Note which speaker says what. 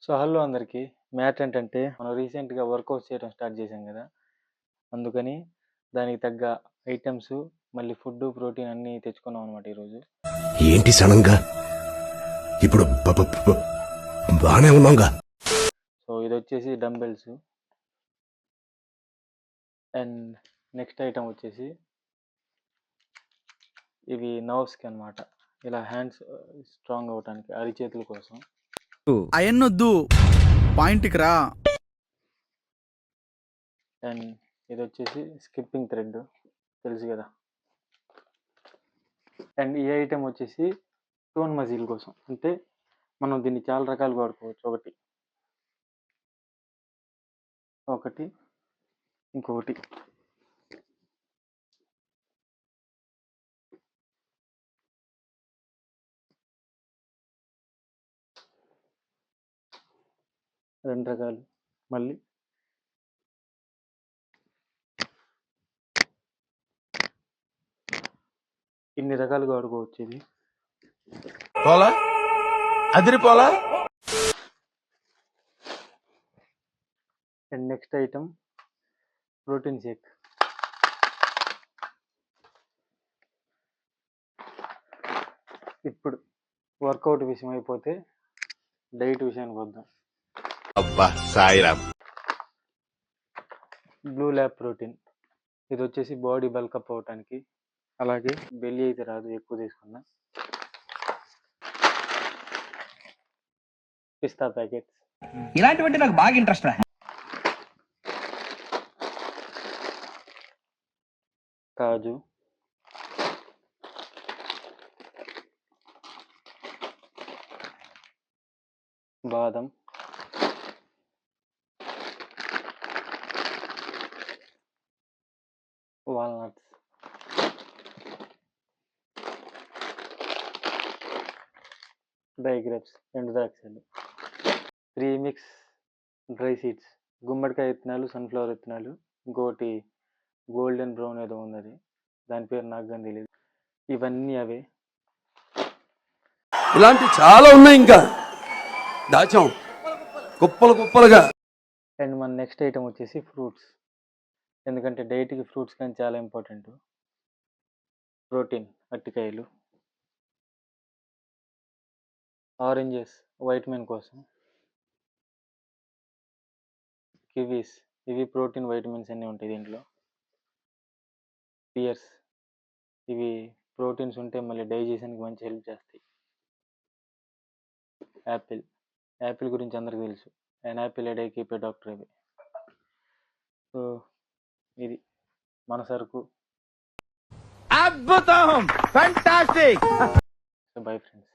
Speaker 1: So hello అందరికీ. Matter ఏంటంటే మనం రీసెంట్‌గా వర్కౌట్ చేయడం స్టార్ట్ చేశాం కదా! అందుకని దానికి తగ్గ ఐటెమ్స్ మళ్ళీ ఫుడ్డు, ప్రోటీన్ అన్నీ తెచ్చుకున్నాం అనమాట ఈరోజు.
Speaker 2: ఏంటి సడన్‌గా? ఇప్పుడు బానే ఉన్నాంగా.
Speaker 1: సో ఇదొచ్చేసి డంబెల్స్. అండ్ నెక్స్ట్ ఐటెమ్ వచ్చేసి ఇవి నర్వ్స్‌కి అనమాట. ఇలా హ్యాండ్స్ స్ట్రాంగ్ అవ్వటానికి అరిచేతుల కోసం.
Speaker 3: అయన్నొద్దు, పాయింట్‌కి రా.
Speaker 1: అండ్ ఇదొచ్చేసి స్కిప్పింగ్ థ్రెడ్ తెలుసు కదా. అండ్ ఈ ఐటెమ్ వచ్చేసి టోన్ మజిల్ కోసం. అంటే మనం దీన్ని చాలా రకాలుగా వాడుకోవచ్చు. ఒకటి ఇంకొకటి. రెండు రకాలు. మళ్ళీ ఇన్ని రకాలుగా వాడుకోవచ్చు ఇది.
Speaker 2: పోలా అదిరిపోలా.
Speaker 1: And next item protein shake. ఇప్పుడు వర్కౌట్ విషయం అయిపోతే డైట్ విషయానికి వద్దాం.
Speaker 2: అబ్బా సాయిరామ్.
Speaker 1: Blue lab protein. ఇది వచ్చేసి బాడీ బల్కప్ అవ్వటానికి, అలాగే బెల్లి అయితే రాదు ఎక్కువ తీసుకున్నా. పిస్తా ప్యాకెట్స్.
Speaker 4: ఇలాంటివంటే నాకు బాగా ఇంట్రెస్ట్ రా.
Speaker 1: కాజు, బాదం, వాల్నట్స్, డ్రై గ్రేప్స్ ఎండు ద్రాక్షలు, 3 మిక్స్ డ్రై సీడ్స్, గుమ్మడికాయ విత్తనాలు, సన్ఫ్లవర్ విత్తనాలు, ఇంకోటి గోల్డెన్ బ్రౌన్ ఏదో ఉన్నది, దాని పేరు నాకు కానీ తెలియదు. ఇవన్నీ అవే.
Speaker 2: ఇలాంటి చాలా ఉన్నాయి, ఇంకా దాచాం కుప్పలు కుప్పలుగా.
Speaker 1: అండ్ మన నెక్స్ట్ ఐటమ్ వచ్చేసి ఫ్రూట్స్. ఎందుకంటే డైట్కి ఫ్రూట్స్ కానీ చాలా ఇంపార్టెంట్. ప్రోటీన్ అరటికాయలు, ఆరెంజెస్ వైటమిన్ కోసం, కివీస్ ఇవి ప్రోటీన్ వైటమిన్స్ అన్నీ ఉంటాయి దీంట్లో. పియర్స్ ఇవి ప్రోటీన్స్ ఉంటే మళ్ళీ డైజెషన్కి మంచి హెల్ప్ చేస్తాయి. యాపిల్ గురించి అందరికీ తెలుసు. And Apple A day keep a doctor అవి. సో ఇది మన సరుకు.
Speaker 3: అద్భుతం, ఫ్యాంటాస్టిక్.
Speaker 1: So bye friends.